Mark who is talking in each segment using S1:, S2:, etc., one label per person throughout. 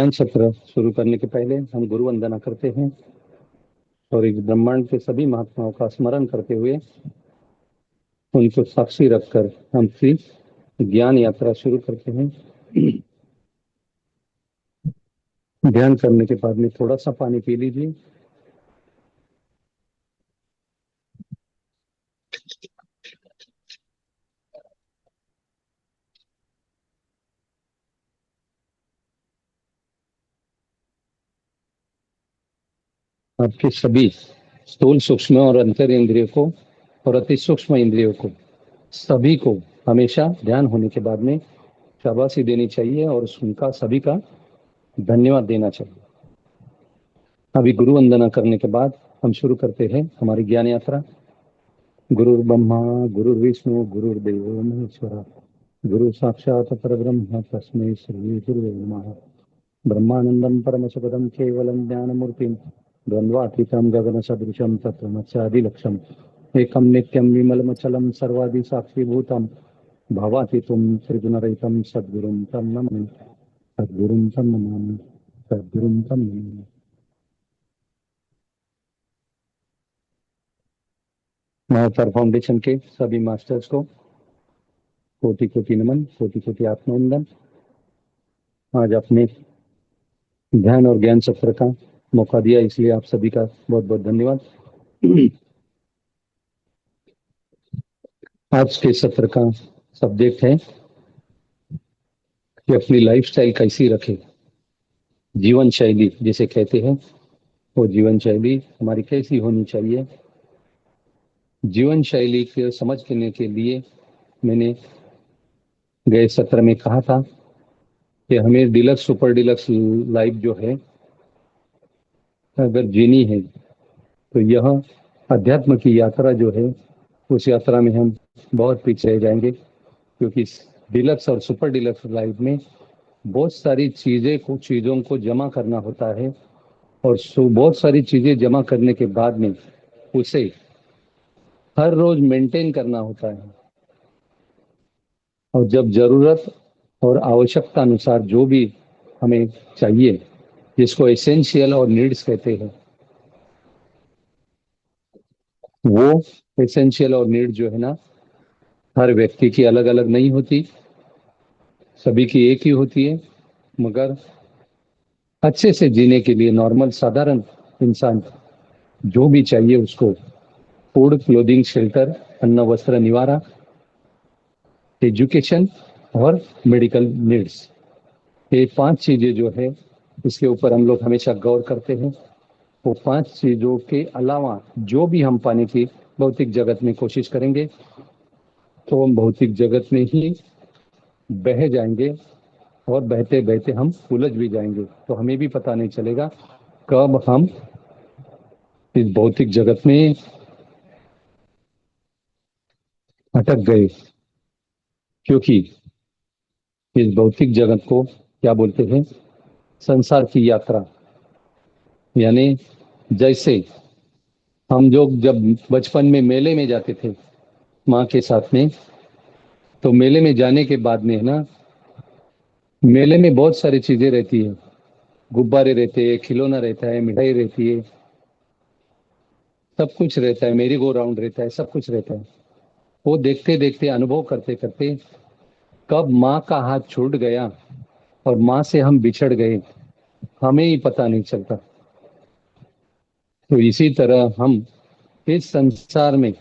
S1: ज्ञान सत्र शुरू करने के पहले हम गुरु वंदना करते हैं और इस ब्रह्मांड के सभी महात्माओं का स्मरण करते हुए उनको साक्षी रखकर हम फिर ज्ञान यात्रा शुरू करते हैं। ध्यान करने के बाद में थोड़ा सा पानी पी लीजिए। आपके सभी स्थूल, सूक्ष्म और अंतर इंद्रियों को और अति सूक्ष्म इंद्रियों को सभी को हमेशा ध्यान होने के बाद में शाबाशी देनी चाहिए और उनका सभी का धन्यवाद देना चाहिए। अभी गुरु वंदना करने के बाद हम शुरू करते हैं हमारी ज्ञान यात्रा। गुरु ब्रह्मा गुरु विष्णु गुरुर्देवो महेश्वरा गुरु साक्षात परब्रह्म तस्मै श्री गुरुवे नमः। ब्रह्मानंदं परमसुखदं केवलं ज्ञानमूर्तिं द्वन्द्वातीतं गगनसदृशं तत्त्वमस्यादिलक्ष्यम् एकं नित्यं विमलमचलं सर्वादि साक्षीभूतं भावातीतं त्रिगुणरहितं सद्गुरुं तं नमामि सद्गुरुं तं नमामि सद्गुरुं तं नमामि। महाअवतार फाउंडेशन के सभी मास्टर्स को कोटि कोटि नमन, कोटि कोटि आत्मवंदन। आज आपने ध्यान और ज्ञान सत्र का मौका दिया, इसलिए आप सभी का बहुत बहुत धन्यवाद। आज के सत्र का सब्जेक्ट है कि अपनी लाइफस्टाइल कैसी रखें। जीवन शैली जिसे कहते हैं, वो जीवन शैली हमारी कैसी होनी चाहिए। जीवन शैली को समझने के लिए मैंने गए सत्र में कहा था कि हमें डिलक्स सुपर डिलक्स लाइफ जो है अगर जीनी है तो यह अध्यात्म की यात्रा जो है उस यात्रा में हम बहुत पीछे रह जाएंगे, क्योंकि डिलक्स और सुपर डिलक्स लाइफ में बहुत सारी चीज़ों को जमा करना होता है और बहुत सारी चीज़ें जमा करने के बाद में उसे हर रोज मेंटेन करना होता है। और जब जरूरत और आवश्यकता अनुसार जो भी हमें चाहिए, जिसको एसेंशियल और नीड्स कहते हैं, वो एसेंशियल और नीड जो है ना, हर व्यक्ति की अलग अलग नहीं होती, सभी की एक ही होती है। मगर अच्छे से जीने के लिए नॉर्मल साधारण इंसान जो भी चाहिए उसको फूड, क्लोथिंग, शेल्टर, अन्न, वस्त्र, निवारा, एजुकेशन और मेडिकल नीड्स, ये 5 चीजें जो है इसके ऊपर हम लोग हमेशा गौर करते हैं। वो 5 चीजों के अलावा जो भी हम पाने की भौतिक जगत में कोशिश करेंगे तो हम भौतिक जगत में ही बह जाएंगे और बहते बहते हम उलझ भी जाएंगे, तो हमें भी पता नहीं चलेगा कब हम इस भौतिक जगत में अटक गए। क्योंकि इस भौतिक जगत को क्या बोलते हैं? संसार की यात्रा। यानी जैसे हम जो जब बचपन में मेले में जाते थे माँ के साथ में, तो मेले में जाने के बाद में है ना, मेले में बहुत सारी चीजें रहती है, गुब्बारे रहते हैं, खिलौना रहता है, मिठाई रहती है, सब कुछ रहता है, मेरी गो राउंड रहता है, सब कुछ रहता है। वो देखते देखते, अनुभव करते करते कब माँ का हाथ छूट गया और माँ से हम बिछड़ गए, हमें ही पता नहीं चलता। तो इसी तरह हम इस संसार में,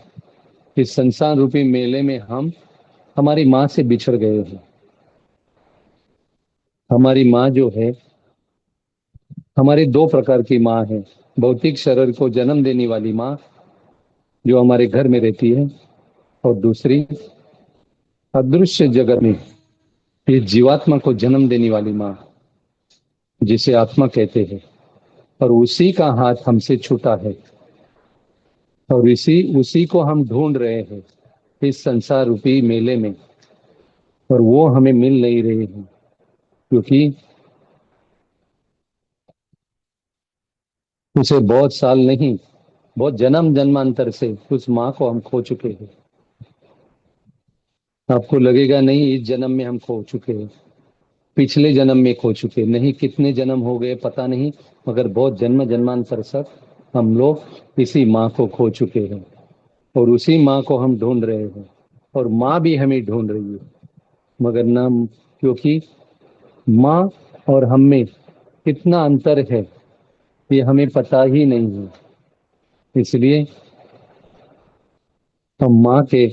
S1: इस संसार रूपी मेले में हम हमारी माँ से बिछड़ गए हैं। हमारी माँ जो है, हमारी 2 प्रकार की माँ है। भौतिक शरीर को जन्म देने वाली माँ जो हमारे घर में रहती है, और दूसरी अदृश्य जगत में इस जीवात्मा को जन्म देने वाली माँ जिसे आत्मा कहते हैं। और उसी का हाथ हमसे छूटा है और उसी को हम ढूंढ रहे हैं इस संसार रूपी मेले में, और वो हमें मिल नहीं रहे हैं, क्योंकि उसे बहुत साल नहीं, बहुत जन्म जन्मांतर से उस माँ को हम खो चुके हैं। आपको लगेगा नहीं इस जन्म में हम खो चुके हैं, पिछले जन्म में खो चुके, नहीं कितने जन्म हो गए पता नहीं, मगर बहुत जन्म जन्मांतर तक हम लोग इसी माँ को खो चुके हैं और उसी माँ को हम ढूंढ रहे हैं और माँ भी हमें ढूंढ रही है, मगर ना, क्योंकि माँ और हम में कितना अंतर है ये हमें पता ही नहीं है। इसलिए हम माँ के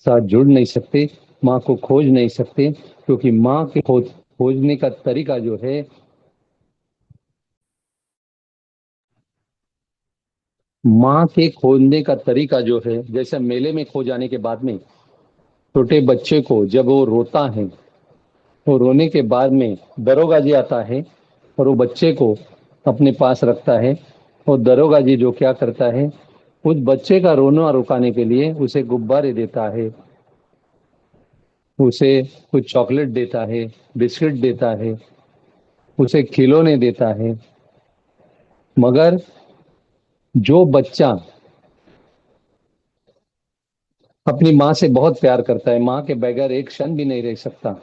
S1: साथ जुड़ नहीं सकते, माँ को खोज नहीं सकते, क्योंकि माँ के खोजने का तरीका जो है, माँ के खोजने का तरीका जो है, जैसे मेले में खो जाने के बाद में छोटे बच्चे को जब वो रोता है, तो रोने के बाद में दरोगा जी आता है और वो बच्चे को अपने पास रखता है। और दरोगा जी जो क्या करता है, उस बच्चे का रोना रुकाने के लिए उसे गुब्बारे देता है, उसे कुछ चॉकलेट देता है, बिस्किट देता है, उसे खिलौने देता है। मगर जो बच्चा अपनी माँ से बहुत प्यार करता है, माँ के बगैर एक क्षण भी नहीं रह सकता,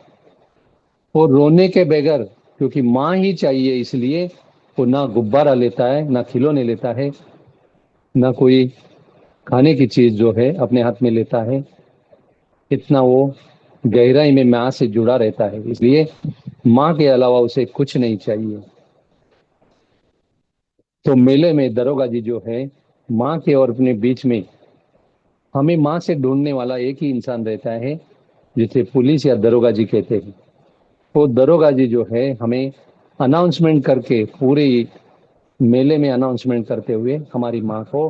S1: और रोने के बगैर, क्योंकि माँ ही चाहिए, इसलिए वो ना गुब्बारा लेता है, ना खिलौने लेता है, ना कोई खाने की चीज जो है अपने हाथ में लेता है। इतना वो गहराई में माँ से जुड़ा रहता है, इसलिए माँ के अलावा उसे कुछ नहीं चाहिए। तो मेले में दरोगा जी जो है, माँ के और अपने बीच में हमें माँ से ढूंढने वाला एक ही इंसान रहता है, जिसे पुलिस या दरोगा जी कहते हैं। वो दरोगा जी जो है हमें अनाउंसमेंट करके, पूरे मेले में अनाउंसमेंट करते हुए हमारी माँ को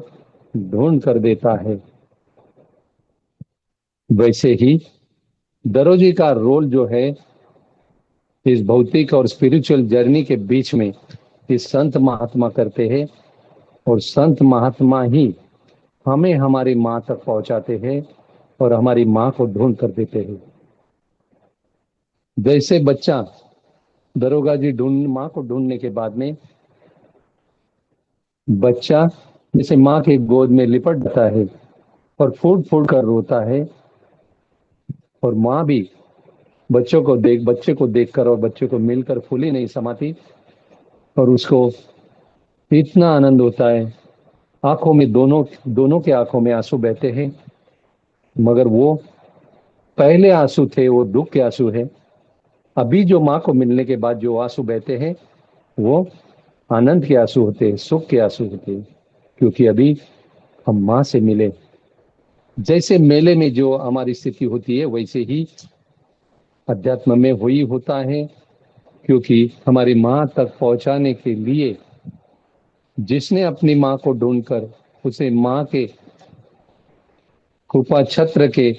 S1: ढूंढ कर देता है। वैसे ही दरोजी का रोल जो है इस भौतिक और स्पिरिचुअल जर्नी के बीच में इस संत महात्मा करते हैं, और संत महात्मा ही हमें हमारी माँ तक पहुंचाते हैं और हमारी माँ को ढूंढ कर देते हैं। जैसे बच्चा दरोगा जी ढूंढ माँ को ढूंढने के बाद में बच्चा जैसे माँ के गोद में लिपट जाता है और फूट फूट कर रोता है, और माँ भी बच्चे को देखकर और बच्चे को मिलकर फूली नहीं समाती, और उसको इतना आनंद होता है, आंखों में दोनों दोनों के आंखों में आंसू बहते हैं। मगर वो पहले आंसू थे, वो दुख के आंसू है। अभी जो माँ को मिलने के बाद जो आंसू बहते हैं, वो आनंद के आंसू होते हैं, सुख के आंसू होते हैं, क्योंकि अभी हम माँ से मिले। जैसे मेले में जो हमारी स्थिति होती है, वैसे ही अध्यात्म में वही होता है, क्योंकि हमारी माँ तक पहुंचाने के लिए जिसने अपनी माँ को ढूंढकर उसे माँ के कृपा छत्र के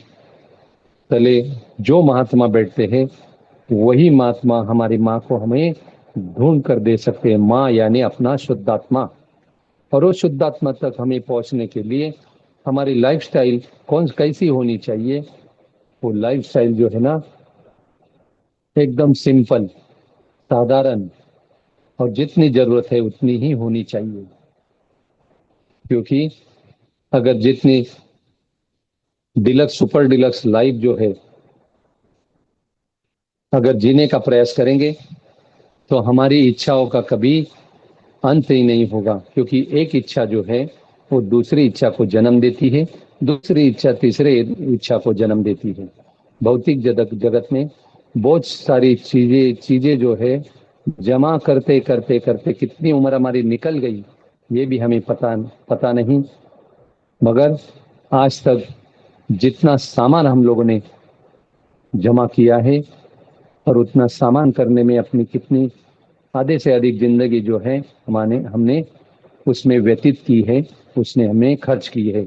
S1: तले जो महात्मा बैठते हैं, वही महात्मा हमारी माँ को हमें ढूंढ कर दे सकते हैं, माँ यानी अपना शुद्धात्मा। और उस शुद्धात्मा तक हमें पहुंचने के लिए हमारी लाइफस्टाइल कैसी होनी चाहिए, वो लाइफस्टाइल जो है ना, एकदम सिंपल, साधारण, और जितनी जरूरत है उतनी ही होनी चाहिए। क्योंकि अगर जितनी डिलक्स सुपर डिलक्स लाइफ जो है अगर जीने का प्रयास करेंगे, तो हमारी इच्छाओं का कभी अंत ही नहीं होगा, क्योंकि एक इच्छा जो है वो दूसरी इच्छा को जन्म देती है, दूसरी इच्छा तीसरे इच्छा को जन्म देती है। भौतिक जगत जगत में बहुत सारी चीजें चीजें जो है जमा करते करते करते कितनी उम्र हमारी निकल गई ये भी हमें पता पता नहीं। मगर आज तक जितना सामान हम लोगों ने जमा किया है, और उतना सामान करने में अपनी कितनी आधे से अधिक जिंदगी जो है हमारे हमने उसमें व्यतीत की है, उसने हमें खर्च की है।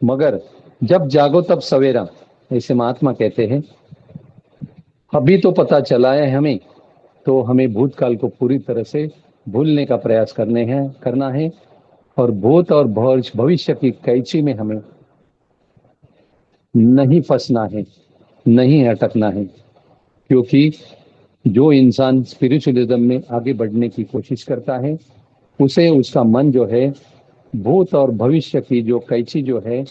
S1: मगर जब जागो तब सवेरा, ऐसे महात्मा कहते हैं। अभी तो पता चला है हमें, तो हमें भूतकाल को पूरी तरह से भूलने का प्रयास करना है, और भूत और भविष्य की कैची में हमें नहीं फंसना है, नहीं अटकना है। क्योंकि जो इंसान स्पिरिचुअलिज्म में आगे बढ़ने की कोशिश करता है, उसे उसका मन जो है भूत और भविष्य की जो कैची जो है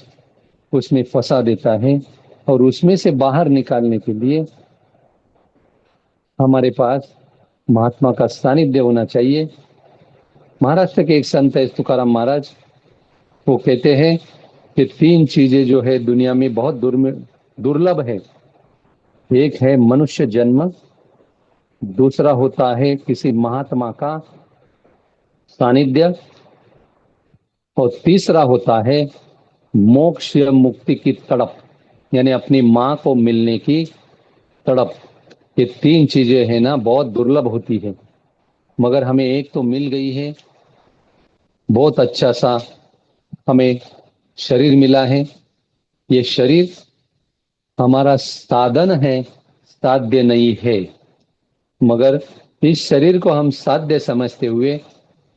S1: उसमें फंसा देता है, और उसमें से बाहर निकालने के लिए हमारे पास महात्मा का सानिध्य होना चाहिए। महाराष्ट्र के एक संत है तुकाराम महाराज, वो कहते हैं कि तीन चीजें जो है दुनिया में बहुत दुर्लभ है। एक है मनुष्य जन्म, दूसरा होता है किसी महात्मा का सानिध्य, और तीसरा होता है मोक्ष या मुक्ति की तड़प, यानी अपनी माँ को मिलने की तड़प। ये तीन चीजें है ना बहुत दुर्लभ होती है, मगर हमें एक तो मिल गई है। बहुत अच्छा सा हमें शरीर मिला है। ये शरीर हमारा साधन है, साध्य नहीं है। मगर इस शरीर को हम साध्य समझते हुए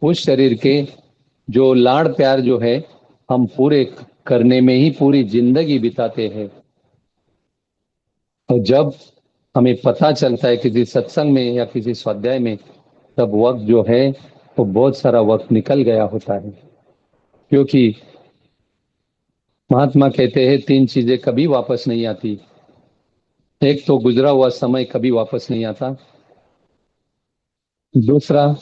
S1: उस शरीर के जो लाड़ प्यार जो है हम पूरे करने में ही पूरी जिंदगी बिताते हैं। और जब हमें पता चलता है किसी सत्संग में या किसी स्वाध्याय में, तब वक्त जो है वो बहुत सारा वक्त निकल गया होता है। क्योंकि महात्मा कहते हैं तीन चीजें कभी वापस नहीं आती। एक तो गुजरा हुआ समय कभी वापस नहीं आता, दूसरा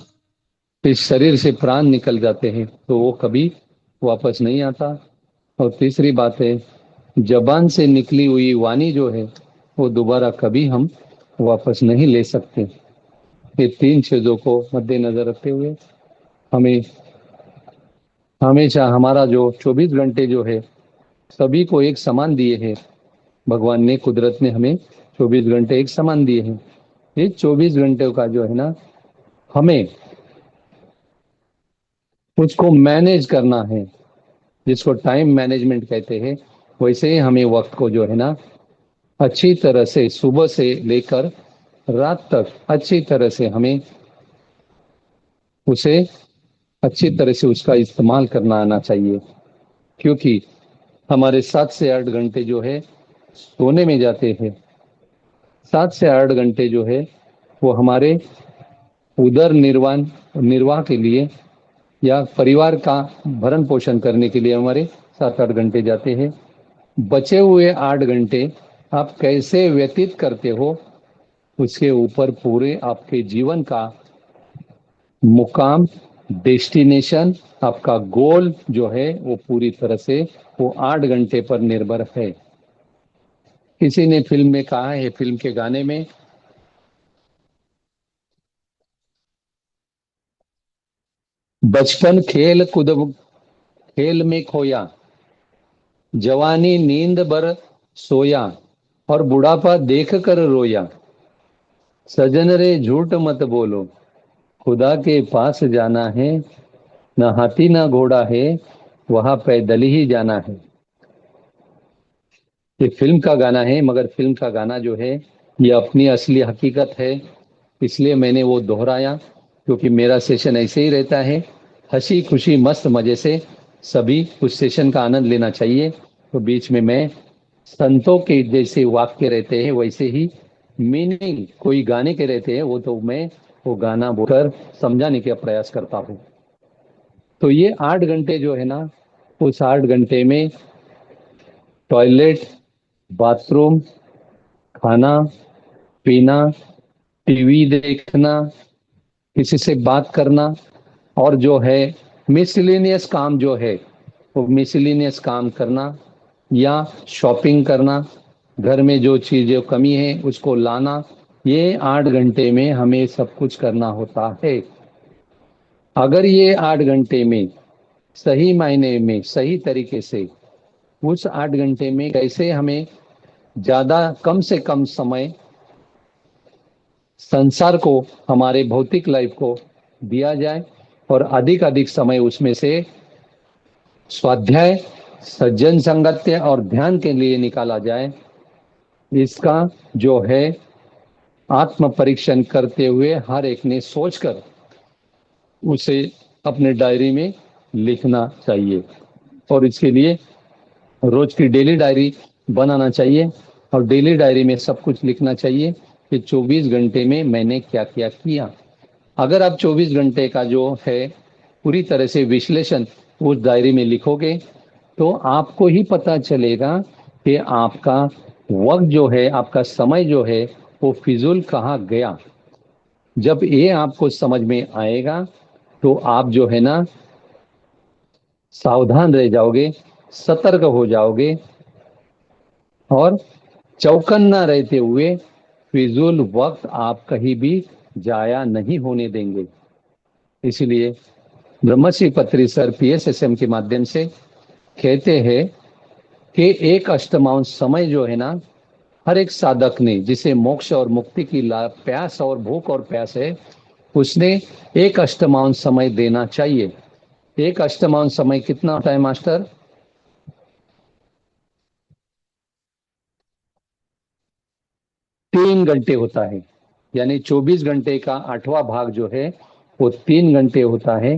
S1: इस शरीर से प्राण निकल जाते हैं तो वो कभी वापस नहीं आता, और तीसरी बात है जबान से निकली हुई वाणी जो है वो दोबारा कभी हम वापस नहीं ले सकते। ये तीन चीजों को मद्देनजर रखते हुए हमें हमेशा हमारा जो 24 घंटे जो है सभी को एक समान दिए हैं। भगवान ने, कुदरत ने हमें 24 घंटे एक समान दिए हैं। ये 24 घंटे का जो है ना हमें उसको मैनेज करना है, जिसको टाइम मैनेजमेंट कहते हैं। वैसे ही हमें वक्त को जो है ना अच्छी तरह से सुबह से लेकर रात तक अच्छी तरह से हमें उसे अच्छी तरह से उसका इस्तेमाल करना आना चाहिए। क्योंकि हमारे 7 से 8 घंटे जो है सोने में जाते हैं। 7 से 8 घंटे जो है वो हमारे उदर निर्वाह के लिए या परिवार का भरण पोषण करने के लिए हमारे 7 8 घंटे जाते हैं। बचे हुए 8 घंटे आप कैसे व्यतीत करते हो उसके ऊपर पूरे आपके जीवन का मुकाम, डेस्टिनेशन, आपका गोल जो है वो पूरी तरह से वो 8 घंटे पर निर्भर है। किसी ने फिल्म में कहा है, फिल्म के गाने में, बचपन खेल में खोया, जवानी नींद भर सोया, और बुढ़ापा देख कर रोया। सजन रे झूठ मत बोलो, खुदा के पास जाना है, न हाथी न घोड़ा है, वहां पैदल ही जाना है। ये फिल्म का गाना है, मगर फिल्म का गाना जो है ये अपनी असली हकीकत है। इसलिए मैंने वो दोहराया, क्योंकि मेरा सेशन ऐसे ही रहता है, हंसी खुशी मस्त मजे से सभी उस सेशन का आनंद लेना चाहिए। तो बीच में मैं संतों के जैसे वाक्य रहते हैं वैसे ही मीनिंग कोई गाने के रहते हैं, वो तो मैं वो गाना बोलकर समझाने का प्रयास करता हूँ। तो ये 8 घंटे जो है ना, उस 8 घंटे में टॉयलेट, बाथरूम, खाना पीना, टीवी देखना, किसी से बात करना, और जो है मिसलिनियस काम जो है वो मिसलिनियस काम करना, या शॉपिंग करना, घर में जो चीजें कमी है उसको लाना, ये 8 घंटे में हमें सब कुछ करना होता है। अगर ये 8 घंटे में सही मायने में सही तरीके से उस 8 घंटे में कैसे हमें ज्यादा कम से कम समय संसार को, हमारे भौतिक लाइफ को दिया जाए और अधिक अधिक समय उसमें से स्वाध्याय, सज्जन संगत्य और ध्यान के लिए निकाला जाए, इसका जो है आत्म परीक्षण करते हुए हर एक ने सोचकर उसे अपने डायरी में लिखना चाहिए। और इसके लिए रोज की डेली डायरी बनाना चाहिए, और डेली डायरी में सब कुछ लिखना चाहिए कि 24 घंटे में मैंने क्या क्या किया। अगर आप 24 घंटे का जो है पूरी तरह से विश्लेषण उस डायरी में लिखोगे तो आपको ही पता चलेगा कि आपका वक्त जो है, आपका समय जो है वो फिजूल कहाँ गया। जब ये आपको समझ में आएगा तो आप जो है ना सावधान रह जाओगे, सतर्क हो जाओगे और चौकन्ना रहते हुए फिजूल वक्त आप कहीं भी जाया नहीं होने देंगे। इसलिए ब्रह्मश्री पत्री सर पीएसएसएम के माध्यम से कहते हैं कि एक अष्टमांश समय जो है ना, हर एक साधक ने, जिसे मोक्ष और मुक्ति की प्यास और भूख और प्यास है, उसने एक अष्टमांश समय देना चाहिए। एक अष्टमांश समय कितना होता है मास्टर? 3 घंटे होता है। यानी 24 घंटे का 8वां भाग जो है वो 3 घंटे होता है।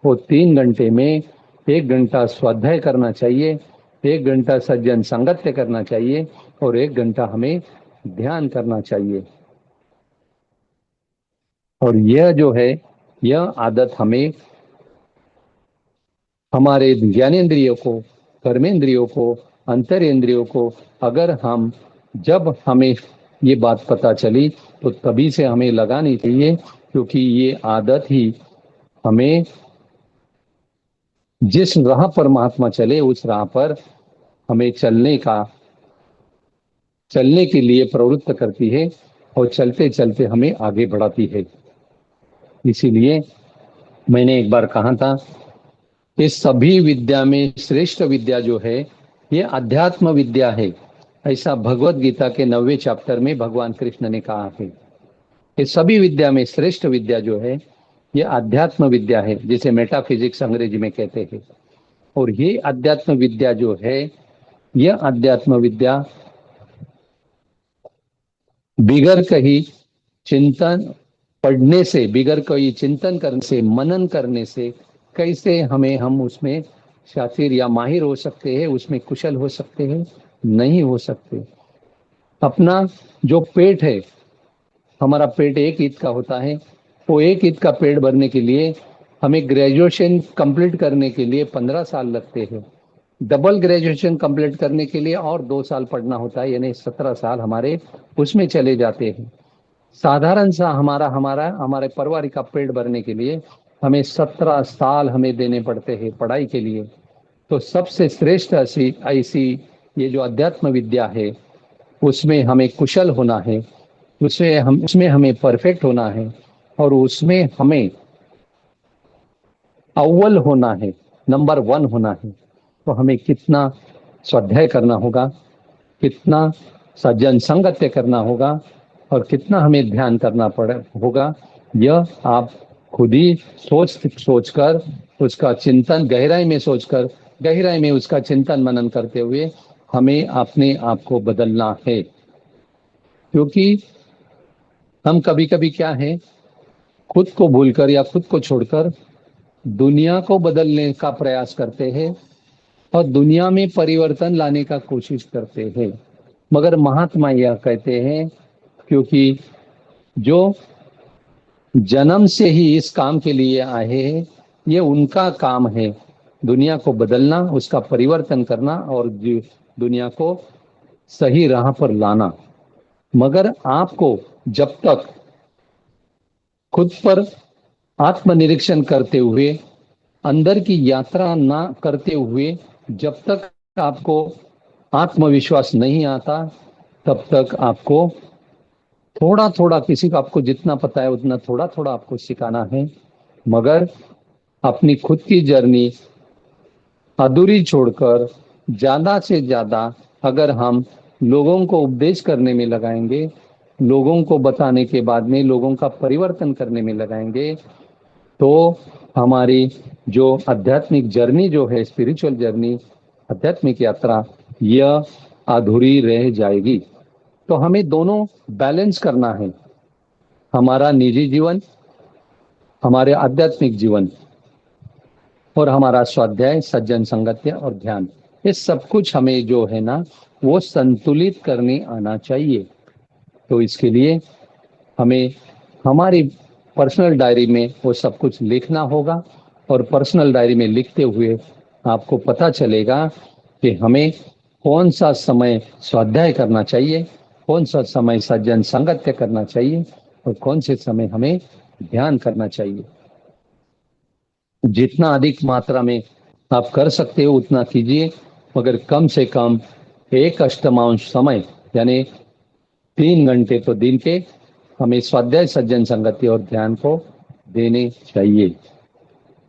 S1: वो 3 घंटे में 1 घंटा स्वाध्याय करना चाहिए, 1 घंटा सज्जन संगत्य करना चाहिए और 1 घंटा हमें ध्यान करना चाहिए। और यह जो है, यह आदत हमें हमारे ज्ञानेन्द्रियों को, कर्मेंद्रियों को, अंतरेंद्रियों को, अगर हम, जब हमें ये बात पता चली तो तभी से हमें लगानी चाहिए, क्योंकि ये आदत ही हमें जिस राह पर महात्मा चले उस राह पर हमें चलने के लिए प्रवृत्त करती है और चलते चलते हमें आगे बढ़ाती है। इसीलिए मैंने एक बार कहा था, इस सभी विद्या में श्रेष्ठ विद्या जो है ये अध्यात्म विद्या है। ऐसा भगवत गीता के 9वें चैप्टर में भगवान कृष्ण ने कहा है कि सभी विद्या में श्रेष्ठ विद्या जो है ये अध्यात्म विद्या है, जिसे मेटाफिजिक्स अंग्रेजी में कहते हैं। और ये अध्यात्म विद्या जो है, यह अध्यात्म विद्या बिगर कहीं चिंतन पढ़ने से, बिगर कोई चिंतन करने से, मनन करने से कैसे हम उसमें शातिर या माहिर हो सकते हैं, उसमें कुशल हो सकते हैं? नहीं हो सकते। अपना जो पेट है, हमारा पेट 1 ईंट का होता है। वो 1 ईंट का पेट भरने के लिए हमें ग्रेजुएशन कंप्लीट करने के लिए 15 साल लगते हैं। डबल ग्रेजुएशन कंप्लीट करने के लिए और 2 साल पढ़ना होता है, यानी 17 साल हमारे उसमें चले जाते हैं। साधारण सा हमारा हमारा हमारे परिवार का पेट भरने के लिए हमें 17 साल हमें देने पड़ते हैं पढ़ाई के लिए। तो सबसे श्रेष्ठ ऐसी ऐसी ये जो अध्यात्म विद्या है, उसमें हमें कुशल होना है, उसमें हमें परफेक्ट होना है और उसमें हमें अव्वल होना है, नंबर 1 होना है। तो हमें कितना स्वाध्याय करना होगा, कितना सज्जन संगत्य करना होगा और कितना हमें ध्यान करना पड़े होगा, यह आप खुद ही सोचकर उसका चिंतन गहराई में सोचकर, गहराई में उसका चिंतन मनन करते हुए हमें अपने आप को बदलना है। क्योंकि हम कभी कभी क्या है, खुद को भूलकर या खुद को छोड़कर दुनिया को बदलने का प्रयास करते हैं और दुनिया में परिवर्तन लाने का कोशिश करते हैं। मगर महात्मा यह कहते हैं, क्योंकि जो जन्म से ही इस काम के लिए आए हैं, ये उनका काम है, दुनिया को बदलना, उसका परिवर्तन करना और दुनिया को सही राह पर लाना। मगर आपको जब तक खुद पर आत्मनिरीक्षण करते हुए, अंदर की यात्रा ना करते हुए, जब तक आपको आत्मविश्वास नहीं आता, तब तक आपको थोड़ा थोड़ा, किसी को आपको जितना पता है उतना थोड़ा थोड़ा आपको सिखाना है। मगर अपनी खुद की जर्नी अधूरी छोड़कर ज्यादा से ज्यादा अगर हम लोगों को उपदेश करने में लगाएंगे, लोगों को बताने के बाद में लोगों का परिवर्तन करने में लगाएंगे, तो हमारी जो आध्यात्मिक जर्नी जो है, स्पिरिचुअल जर्नी, आध्यात्मिक यात्रा, यह अधूरी रह जाएगी। तो हमें दोनों बैलेंस करना है, हमारा निजी जीवन, हमारे आध्यात्मिक जीवन और हमारा स्वाध्याय, सज्जन संगत्य और ध्यान, ये सब कुछ हमें जो है ना वो संतुलित करने आना चाहिए। तो इसके लिए हमें हमारी पर्सनल डायरी में वो सब कुछ लिखना होगा और पर्सनल डायरी में लिखते हुए आपको पता चलेगा कि हमें कौन सा समय स्वाध्याय करना चाहिए, कौन सा समय सज्जन संगत्य करना चाहिए और कौन से समय हमें ध्यान करना चाहिए। जितना अधिक मात्रा में आप कर सकते हो उतना कीजिए, मगर कम से कम एक अष्टमांश समय यानी 3 घंटे तो दिन के हमें स्वाध्याय, सज्जन संगति और ध्यान को देने चाहिए।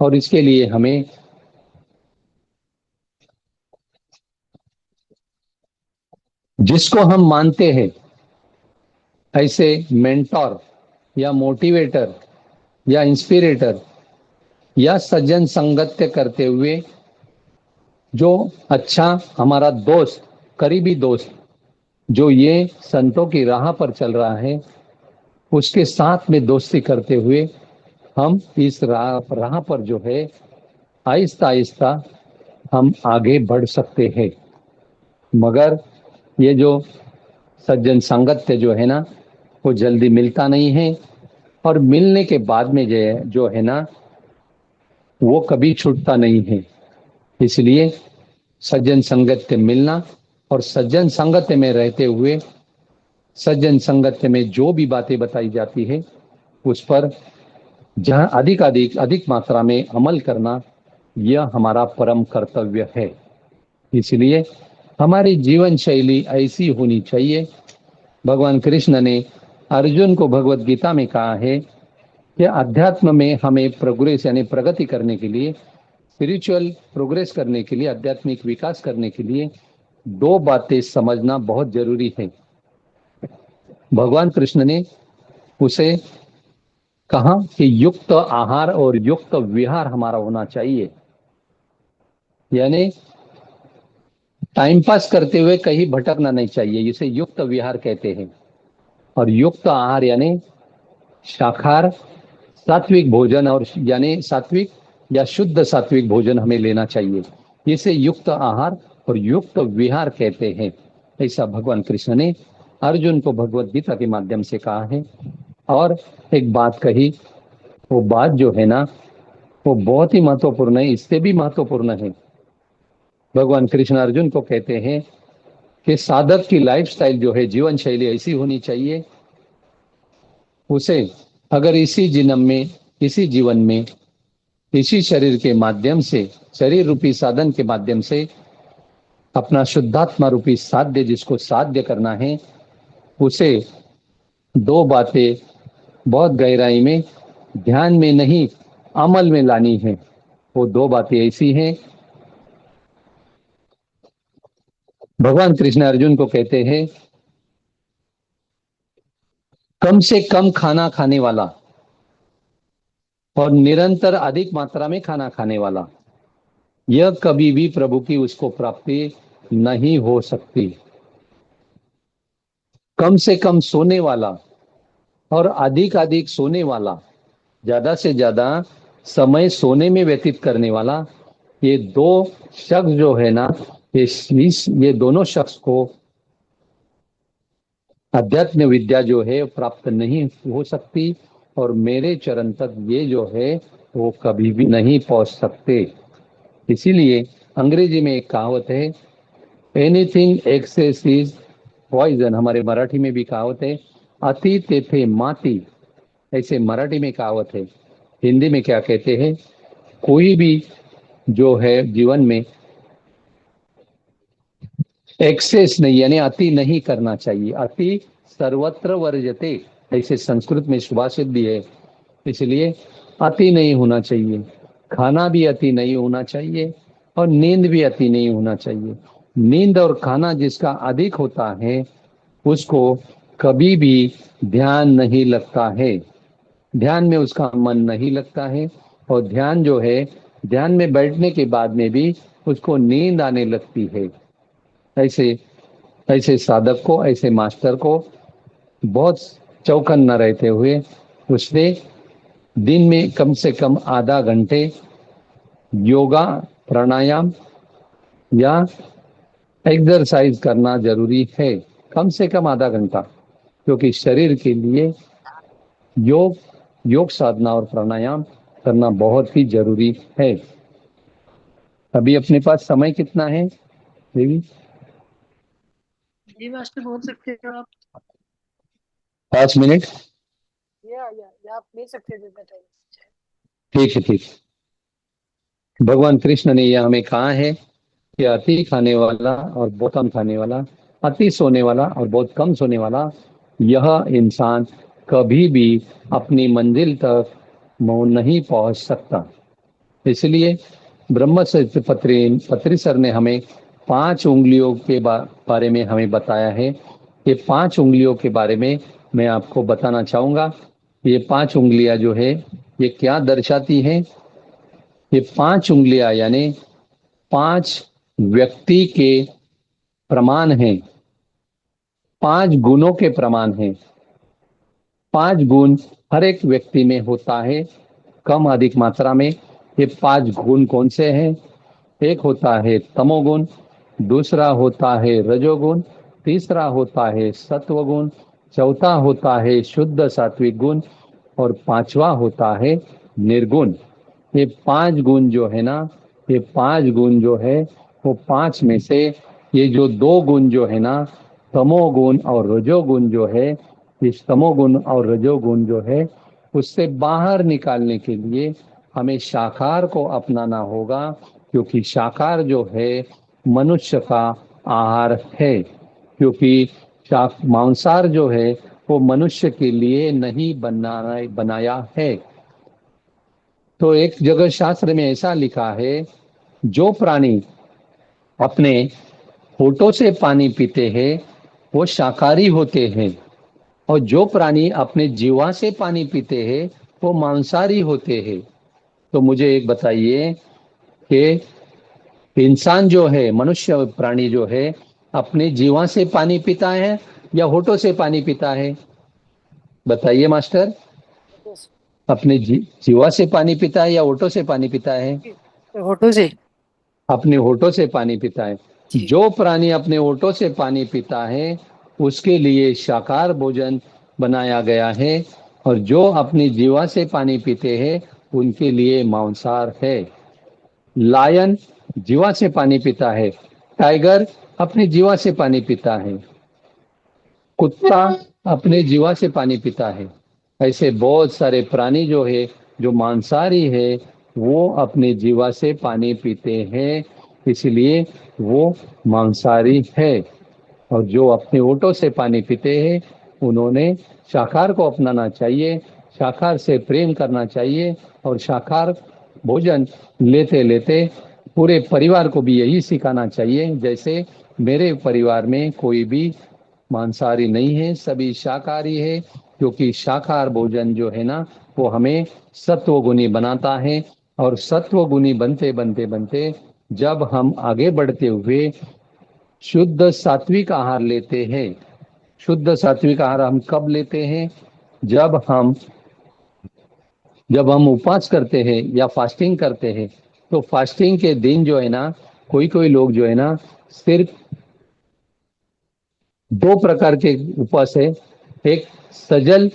S1: और इसके लिए हमें जिसको हम मानते हैं ऐसे मेंटोर या मोटिवेटर या इंस्पिरेटर या सज्जन संगत्य करते हुए जो अच्छा हमारा दोस्त, करीबी दोस्त, जो ये संतों की राह पर चल रहा है, उसके साथ में दोस्ती करते हुए हम इस राह पर जो है आहिस्ता आहिस्ता हम आगे बढ़ सकते हैं। मगर ये जो सज्जन संगत्य जो है ना, वो जल्दी मिलता नहीं है, और मिलने के बाद में जो है ना, वो कभी छूटता नहीं है। इसलिए सज्जन संगत्य मिलना और सज्जन संगत्य में रहते हुए सज्जन संगत्य में जो भी बातें बताई जाती है उस पर जहां अधिक मात्रा में अमल करना, यह हमारा परम कर्तव्य है। इसलिए हमारी जीवन शैली ऐसी होनी चाहिए। भगवान कृष्ण ने अर्जुन को भगवत गीता में कहा है कि अध्यात्म में हमें प्रोग्रेस यानी प्रगति करने के लिए, स्पिरिचुअल प्रोग्रेस करने के लिए, आध्यात्मिक विकास करने के लिए 2 बातें समझना बहुत जरूरी है। भगवान कृष्ण ने उसे कहा कि युक्त आहार और युक्त विहार हमारा होना चाहिए, यानी टाइम पास करते हुए कहीं भटकना नहीं चाहिए, इसे युक्त विहार कहते हैं। और युक्त आहार यानी शाकाहार, सात्विक भोजन, और यानी सात्विक या शुद्ध सात्विक भोजन हमें लेना चाहिए। इसे युक्त आहार और युक्त विहार कहते हैं। ऐसा भगवान कृष्ण ने अर्जुन को भगवत गीता के माध्यम से कहा है। और एक बात कही, वो बात जो है ना, वो बहुत ही महत्वपूर्ण है, इससे भी महत्वपूर्ण है। भगवान कृष्ण अर्जुन को कहते हैं कि साधक की लाइफस्टाइल जो है, जीवन शैली ऐसी होनी चाहिए, उसे अगर इसी जन्म में, इसी जीवन में, इसी शरीर के माध्यम से, शरीर रूपी साधन के माध्यम से अपना शुद्धात्मा रूपी साध्य जिसको साध्य करना है, उसे 2 बातें बहुत गहराई में ध्यान में नहीं अमल में लानी है। वो 2 बातें ऐसी हैं। भगवान कृष्ण अर्जुन को कहते हैं, कम से कम खाना खाने वाला और निरंतर अधिक मात्रा में खाना खाने वाला, यह कभी भी प्रभु की उसको प्राप्ति नहीं हो सकती। कम से कम सोने वाला और अधिक सोने वाला, ज्यादा से ज्यादा समय सोने में व्यतीत करने वाला, ये 2 शख्स जो है ना, ये दोनों शख्स को अध्यात्म विद्या जो है प्राप्त नहीं हो सकती, और मेरे चरण तक ये जो है वो कभी भी नहीं पहुंच सकते। इसीलिए अंग्रेजी में एक कहावत है, एनीथिंग एक्सेस इज पॉइजन। हमारे मराठी में भी कहावत है, अति तेथे माती। ऐसे मराठी में कहावत है। हिंदी में क्या कहते हैं, कोई भी जो है जीवन में एक्सेस नहीं यानी अति नहीं करना चाहिए। अति सर्वत्र वर्जते, ऐसे संस्कृत में सुभाषित भी है। इसलिए अति नहीं होना चाहिए, खाना भी अति नहीं होना चाहिए और नींद भी अति नहीं होना चाहिए। नींद और खाना जिसका अधिक होता है उसको कभी भी ध्यान नहीं लगता है, ध्यान में उसका मन नहीं लगता है, और ध्यान जो है, ध्यान में बैठने के बाद में भी उसको नींद आने लगती है। ऐसे ऐसे साधक को, ऐसे मास्टर को बहुत चौकन्ना रहते हुए उसने दिन में कम से कम आधा घंटे योगा, प्राणायाम या एक्सरसाइज करना जरूरी है। कम से कम आधा घंटा, क्योंकि शरीर के लिए योग योग साधना और प्राणायाम करना बहुत ही जरूरी है। अभी अपने पास समय कितना है देवी?
S2: जी मास्टर, बोल सकते हो आप।
S1: 5 मिनट।
S2: या आप ले सकते थे, बताइए।
S1: ठीक है, ठीक है। भगवान कृष्ण ने यह हमें कहा है कि अति खाने वाला और बहुत कम खाने वाला, अति सोने वाला और बहुत कम सोने वाला, यह इंसान कभी भी अपनी मंजिल तक नहीं पहुंच सकता। इसलिए ब्रह्मचर्य पत्री सर ने हमें 5 उंगलियों के बारे में हमें बताया है। ये 5 उंगलियों के बारे में मैं आपको बताना चाहूंगा। ये 5 उंगलियां जो है, ये क्या दर्शाती हैं? ये 5 उंगलियां यानी 5 व्यक्ति के प्रमाण हैं, 5 गुणों के प्रमाण हैं। 5 गुण हर एक व्यक्ति में होता है, कम अधिक मात्रा में। ये 5 गुण कौन से हैं? एक होता है तमोगुण, दूसरा होता है रजोगुण, तीसरा होता है सत्वगुण, चौथा होता है शुद्ध सात्विक गुण, और पांचवा होता है निर्गुण। ये 5 गुण जो है ना, ये 5 गुण जो है, वो 5 में से ये जो 2 गुण जो है ना, तमोगुण और रजोगुण जो है, इस तमोगुण और रजोगुण जो है, उससे बाहर निकालने के लिए हमें शाकाहार को अपनाना होगा। क्योंकि शाकाहार जो है मनुष्य का आहार है। क्योंकि मांसाहार जो है वो मनुष्य के लिए नहीं बनाया है। तो एक जगह शास्त्र में ऐसा लिखा है, जो प्राणी अपने होठों से पानी पीते हैं वो शाकाहारी होते हैं, और जो प्राणी अपने जीवा से पानी पीते हैं वो मांसाहारी होते हैं। तो मुझे एक बताइए कि इंसान जो है, मनुष्य प्राणी जो है, अपने जीवा से पानी पीता है या होठों से पानी पीता है? बताइए मास्टर।
S2: Yes,
S1: अपने जीवा से पानी पीता है या होठों से पानी पीता है?
S2: जी, होटो से।
S1: अपने होठों से पानी पीता है।
S2: जी।
S1: जो प्राणी अपने होठों से पानी पीता है उसके लिए शाकाहार भोजन बनाया गया है, और जो अपनी जीवा से पानी पीते हैं उनके लिए मांसाहार है। लायन जीवा से पानी पीता है, टाइगर अपनी जीवा से पानी पीता है, कुत्ता अपने जीवा से पानी पीता है। ऐसे बहुत सारे प्राणी जो है, जो मांसाहारी है, वो अपने जीवा से पानी पीते हैं, इसलिए वो मांसाहारी है। और जो अपने ओठों से पानी पीते हैं उन्होंने शाकाहार को अपनाना चाहिए, शाकाहार से प्रेम करना चाहिए, और शाकाहार भोजन लेते लेते पूरे परिवार को भी यही सिखाना चाहिए। जैसे मेरे परिवार में कोई भी मांसाहारी नहीं है, सभी शाकाहारी है। क्योंकि शाकाहार भोजन जो है ना, वो हमें सत्वगुणी बनाता है, और सत्वगुणी बनते बनते बनते जब हम आगे बढ़ते हुए शुद्ध सात्विक आहार लेते हैं। शुद्ध सात्विक आहार हम कब लेते हैं? जब हम जब हम उपवास करते हैं या फास्टिंग करते हैं। तो फास्टिंग के दिन जो है ना, कोई कोई लोग जो है ना, सिर्फ 2 प्रकार के उपवास है। एक सजल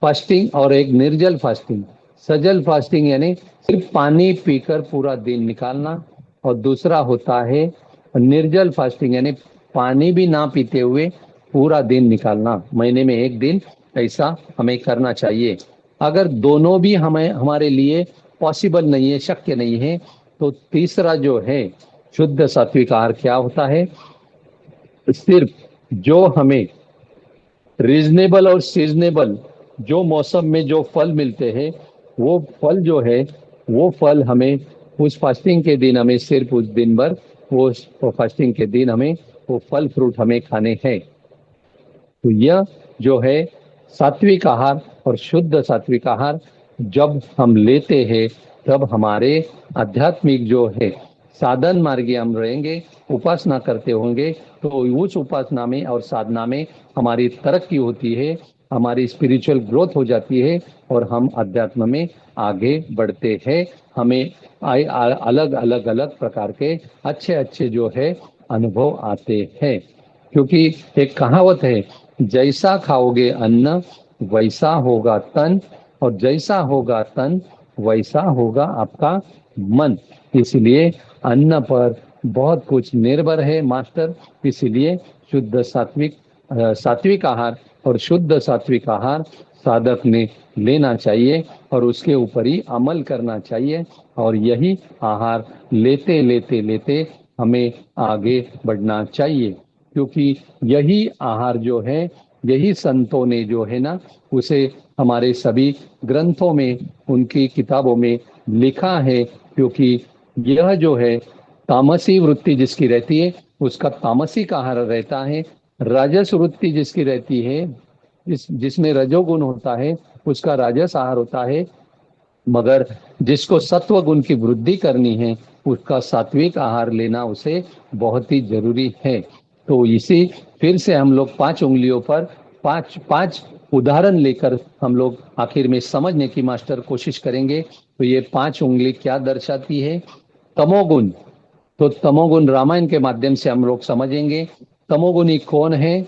S1: फास्टिंग और एक निर्जल फास्टिंग। सजल फास्टिंग यानी सिर्फ पानी पीकर पूरा दिन निकालना, और दूसरा होता है निर्जल फास्टिंग यानी पानी भी ना पीते हुए पूरा दिन निकालना। महीने में एक दिन ऐसा हमें करना चाहिए। अगर दोनों भी हमें हमारे लिए पॉसिबल नहीं है, शक्य नहीं है, तो तीसरा जो है शुद्ध सात्विक आहार क्या होता है? सिर्फ जो हमें रीजनेबल और सीजनेबल, जो मौसम में जो फल मिलते हैं, वो फल जो है, वो फल हमें उस फास्टिंग के दिन हमें सिर्फ उस दिन भर, वो फास्टिंग के दिन हमें वो फल फ्रूट हमें खाने हैं। तो यह जो है सात्विक आहार और शुद्ध सात्विक आहार जब हम लेते हैं, तब हमारे आध्यात्मिक जो है साधन मार्गी हम रहेंगे, उपासना करते होंगे, तो उस उपासना में और साधना में हमारी तरक्की होती है, हमारी स्पिरिचुअल ग्रोथ हो जाती है, और हम अध्यात्म में आगे बढ़ते हैं। हमें अलग अलग अलग प्रकार के अच्छे अच्छे जो है अनुभव आते हैं। क्योंकि एक कहावत है, जैसा खाओगे अन्न वैसा होगा तन, और जैसा होगा तन वैसा होगा आपका मन। इसलिए अन्न पर बहुत कुछ निर्भर है मास्टर। इसलिए शुद्ध सात्विक सात्विक आहार और शुद्ध सात्विक आहार साधक ने लेना चाहिए और उसके ऊपर ही अमल करना चाहिए। और यही आहार लेते लेते लेते हमें आगे बढ़ना चाहिए, क्योंकि यही आहार जो है, यही संतों ने जो है ना, उसे हमारे सभी ग्रंथों में, उनकी किताबों में लिखा है। क्योंकि यह जो है तामसी वृत्ति जिसकी रहती है उसका तामसिक आहार रहता है, राजस वृत्ति जिसकी रहती है, जिसमें रजोगुण होता है, उसका राजस आहार होता है। मगर जिसको सत्व गुण की वृद्धि करनी है उसका सात्विक आहार लेना उसे बहुत ही जरूरी है। तो इसी फिर से हम लोग 5 उंगलियों पर पांच पांच उदाहरण लेकर हम लोग आखिर में समझने की मास्टर कोशिश करेंगे। तो ये 5 उंगली क्या दर्शाती है? तमोगुण। तो तमोगुण रामायण के माध्यम से हम लोग समझेंगे। तमोगुणी कौन है?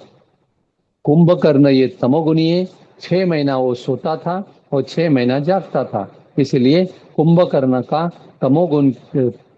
S1: कुंभकर्ण ये तमोगुणी है। 6 महीना वो सोता था और 6 महीना जागता था, इसलिए कुंभकर्ण का तमोगुण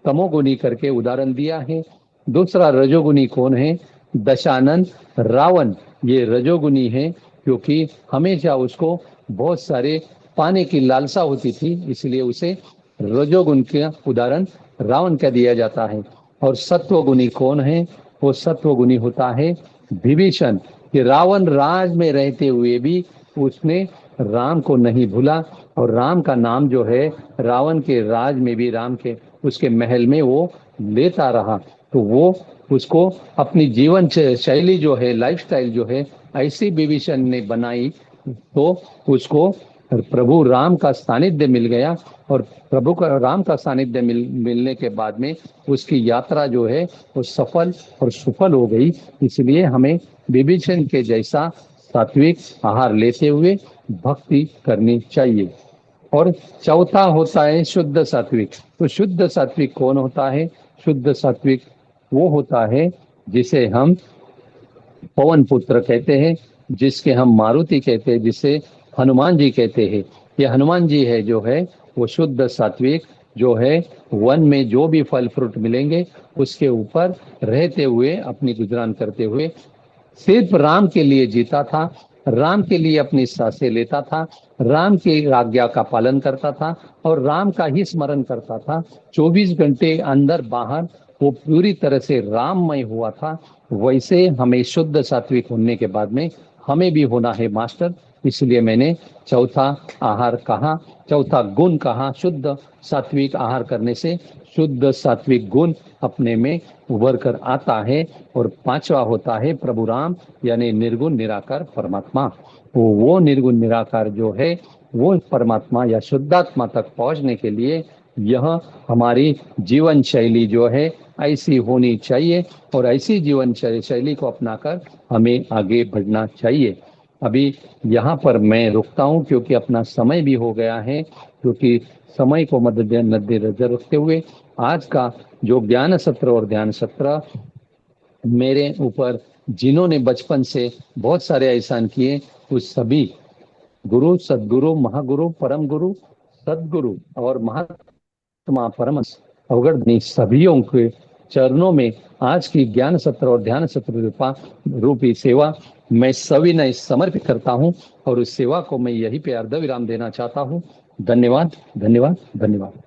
S1: तमोगुणी करके उदाहरण दिया है। दूसरा रजोगुणी कौन है? दशानन रावण ये रजोगुणी है, क्योंकि हमेशा उसको बहुत सारे पाने की लालसा होती थी, इसलिए उसे रजोगुण का उदाहरण रावण का दिया जाता है। और सत्वगुणी कौन है? वो सत्वगुणी होता है विभीषण, कि रावण राज में रहते हुए भी उसने राम को नहीं भूला और राम का नाम जो है रावण के राज में भी, राम के उसके महल में वो लेता रहा। तो वो उसको अपनी जीवन शैली जो है, लाइफस्टाइल जो है, ऐसी विभीषण ने बनाई, तो उसको प्रभु राम का सानिध्य मिल गया। और प्रभु का राम का सानिध्य मिलने के बाद में उसकी यात्रा जो है वो सफल और सुफल हो गई। इसलिए हमें विभीषण के जैसा सात्विक आहार लेते हुए भक्ति करनी चाहिए। और चौथा होता है शुद्ध सात्विक। तो शुद्ध सात्विक कौन होता है? शुद्ध सात्विक वो होता है जिसे हम पवन पुत्र कहते हैं, जिसके हम मारुति कहते हैं, जिसे हनुमान जी कहते हैं। ये हनुमान जी है जो है वो शुद्ध सात्विक, जो है वन में जो भी फल फ्रूट मिलेंगे उसके ऊपर रहते हुए, अपनी गुजरान करते हुए सिर्फ राम के लिए जीता था, राम के लिए अपनी सांसें लेता था, राम की आज्ञा का पालन करता था और राम का ही स्मरण करता था। 24 घंटे अंदर बाहर वो पूरी तरह से राममय हुआ था। वैसे हमें शुद्ध सात्विक होने के बाद में हमें भी होना है मास्टर। इसलिए मैंने चौथा आहार कहा, चौथा गुण कहा। शुद्ध सात्विक आहार करने से शुद्ध सात्विक गुण अपने में उभर कर आता है। और पांचवा होता है प्रभु राम, यानी निर्गुण निराकार परमात्मा। वो निर्गुण निराकार जो है वो परमात्मा या शुद्धात्मा तक पहुंचने के लिए यह हमारी जीवन शैली जो है ऐसी होनी चाहिए और ऐसी जीवन शैली को अपनाकर हमें आगे बढ़ना चाहिए। अभी यहाँ पर मैं रुकता हूँ क्योंकि अपना समय भी हो गया है। क्योंकि समय को मद्देनजर रखते हुए आज का जो ज्ञान सत्र और ध्यान सत्र मेरे ऊपर जिन्होंने बचपन से बहुत सारे एहसान किए, उस सभी गुरु, सदगुरु, महागुरु, परम गुरु, सदगुरु और महात्मा परम अवगढ़ सभियों के चरणों में आज की ज्ञान सत्र और ध्यान सत्र रूपी सेवा मैं सविनय समर्पित करता हूं और उस सेवा को मैं यही पे अर्ध विराम देना चाहता हूं। धन्यवाद, धन्यवाद, धन्यवाद।